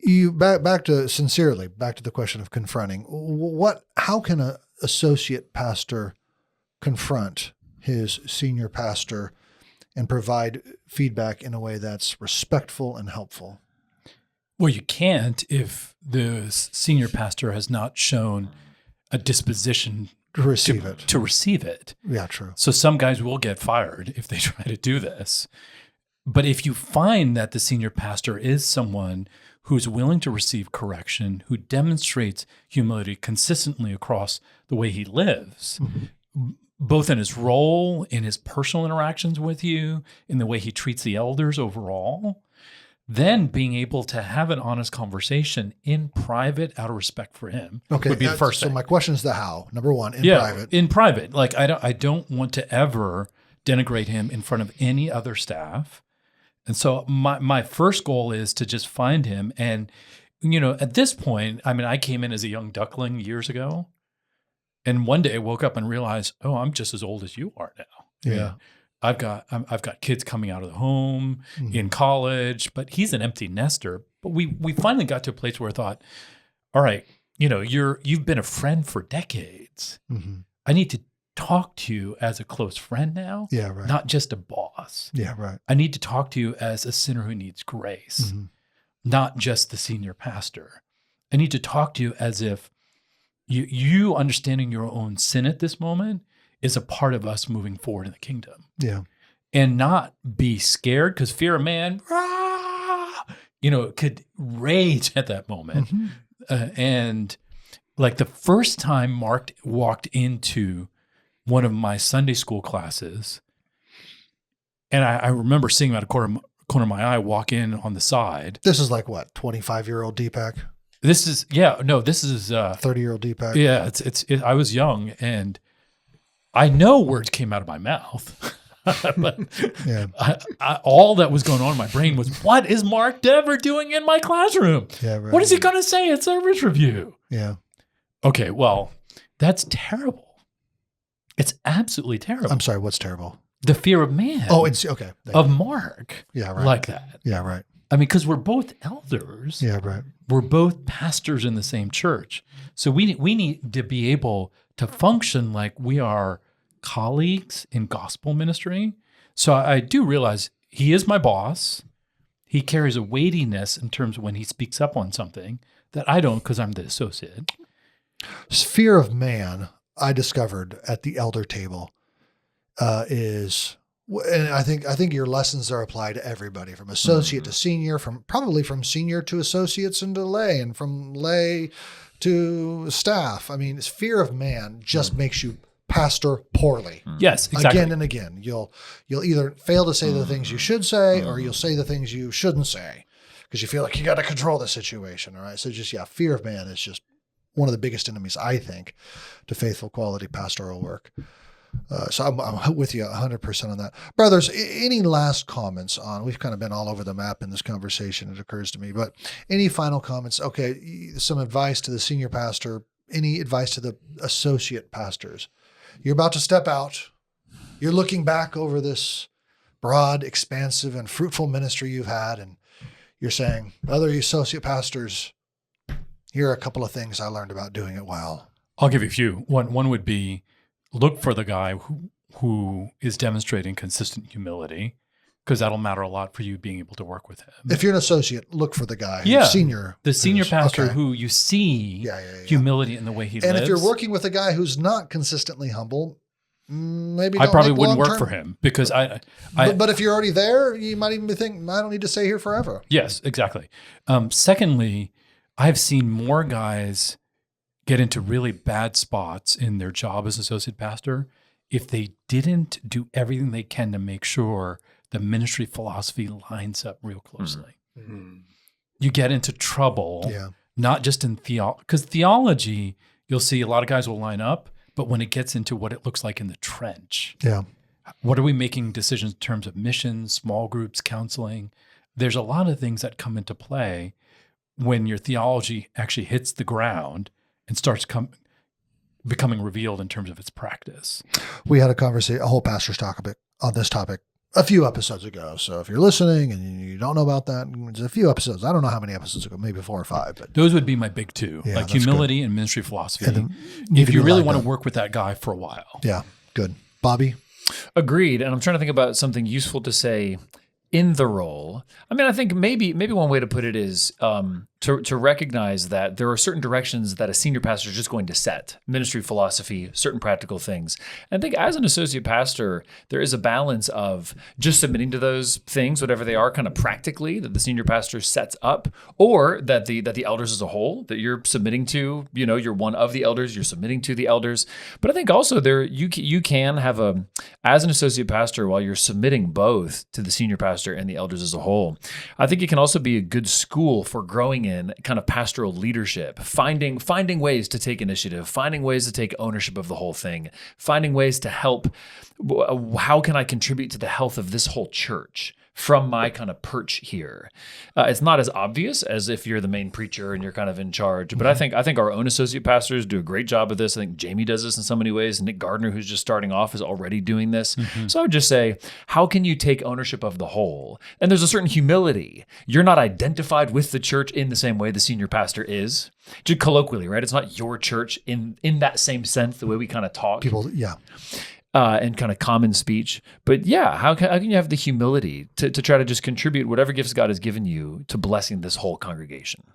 back to the question of confronting. How can an associate pastor confront his senior pastor and provide feedback in a way that's respectful and helpful? Well, you can't if the senior pastor has not shown a disposition To receive it. To receive it. Yeah, true. So some guys will get fired if they try to do this. But if you find that the senior pastor is someone who's willing to receive correction, who demonstrates humility consistently across the way he lives, both in his role, in his personal interactions with you, in the way he treats the elders overall, then being able to have an honest conversation in private out of respect for him would be the first thing. So my question is the how. Number one, private. In private. Like I don't want to ever denigrate him in front of any other staff. And so my first goal is to just find him. And, at this point, I came in as a young duckling years ago. And one day I woke up and realized, oh, I'm just as old as you are now. Yeah. I've got kids coming out of the home in college, but he's an empty nester. But we finally got to a place where I thought, all right, you've been a friend for decades. I need to talk to you as a close friend now, not just a boss. Yeah, right. I need to talk to you as a sinner who needs grace, not just the senior pastor. I need to talk to you as if you understanding your own sin at this moment is a part of us moving forward in the kingdom. Yeah. And not be scared, because fear of man, could rage at that moment. And like the first time Mark walked into one of my Sunday school classes, and I remember seeing him out of corner of my eye walk in on the side. This is like what, 25-year-old Deepak? This is 30-year-old Deepak. Yeah, I was young, and I know words came out of my mouth. But all that was going on in my brain was, what is Mark Dever doing in my classroom? Yeah, right. What is he going to say at service review? Yeah. Okay, well, that's terrible. It's absolutely terrible. I'm sorry, what's terrible? The fear of man. Oh, it's okay. Of Mark. Yeah, right. Like that. Yeah, right. Because we're both elders. Yeah, right. We're both pastors in the same church. So we need to be able to function like we are colleagues in gospel ministry. So I do realize he is my boss. He carries a weightiness in terms of when he speaks up on something that I don't, because I'm the associate. Fear of man, I discovered at the elder table, is, and I think your lessons are applied to everybody, from associate to senior, probably from senior to associates into lay, and from lay to staff. It's fear of man just makes you pastor poorly. Yes, exactly. Again and again. You'll either fail to say the things you should say, or you'll say the things you shouldn't say, because you feel like you got to control the situation. All right. So fear of man is just one of the biggest enemies, I think, to faithful quality pastoral work. So I'm with you 100% on that. Brothers, any last comments on, we've kind of been all over the map in this conversation, it occurs to me, but any final comments? Okay, some advice to the senior pastor, any advice to the associate pastors? You're about to step out. You're looking back over this broad, expansive, and fruitful ministry you've had, and you're saying, other associate pastors, here are a couple of things I learned about doing it well. I'll give you a few. One would be, look for the guy who is demonstrating consistent humility, because that'll matter a lot for you being able to work with him. If you're an associate, look for the guy who's senior. The senior pastor who you see humility in the way he lives. And if you're working with a guy who's not consistently humble, maybe I probably wouldn't work for him, because but if you're already there, you might even think, I don't need to stay here forever. Yes, exactly. Secondly, I've seen more guys get into really bad spots in their job as associate pastor if they didn't do everything they can to make sure the ministry philosophy lines up real closely. You get into trouble, not just in theology, because theology, you'll see a lot of guys will line up, but when it gets into what it looks like in the trench, what are we making decisions in terms of missions, small groups, counseling? There's a lot of things that come into play when your theology actually hits the ground and starts becoming revealed in terms of its practice. We had a conversation, a whole pastor's talk on this topic a few episodes ago. So if you're listening and you don't know about that, it's a few episodes. I don't know how many episodes ago, maybe 4 or 5. But those would be my big two, Yeah, like that's humility and ministry philosophy. And need If to you be really lined want up. to work with that guy for a while. Yeah, good. Bobby? Agreed. And I'm trying to think about something useful to say in the role. I mean, I think maybe one way to put it is to recognize that there are certain directions that a senior pastor is just going to set, ministry philosophy, certain practical things. And I think as an associate pastor, there is a balance of just submitting to those things, whatever they are, kind of practically that the senior pastor sets up, or that the elders as a whole that you're submitting to. You're one of the elders, you're submitting to the elders. But I think also there you can have as an associate pastor, while you're submitting both to the senior pastor and the elders as a whole, I think it can also be a good school for growing in kind of pastoral leadership, finding ways to take initiative, finding ways to take ownership of the whole thing, finding ways to help. How can I contribute to the health of this whole church from my kind of perch here? It's not as obvious as if you're the main preacher and you're kind of in charge, but I think our own associate pastors do a great job of this. I think Jamie does this in so many ways. Nick Gardner, who's just starting off, is already doing this. So I would just say, how can you take ownership of the whole? And there's a certain humility. You're not identified with the church in the same way the senior pastor is. Just colloquially, right? It's not your church in that same sense, the way we kind of talk. People, yeah. And kind of common speech. But yeah, how can you have the humility to try to just contribute whatever gifts God has given you to blessing this whole congregation?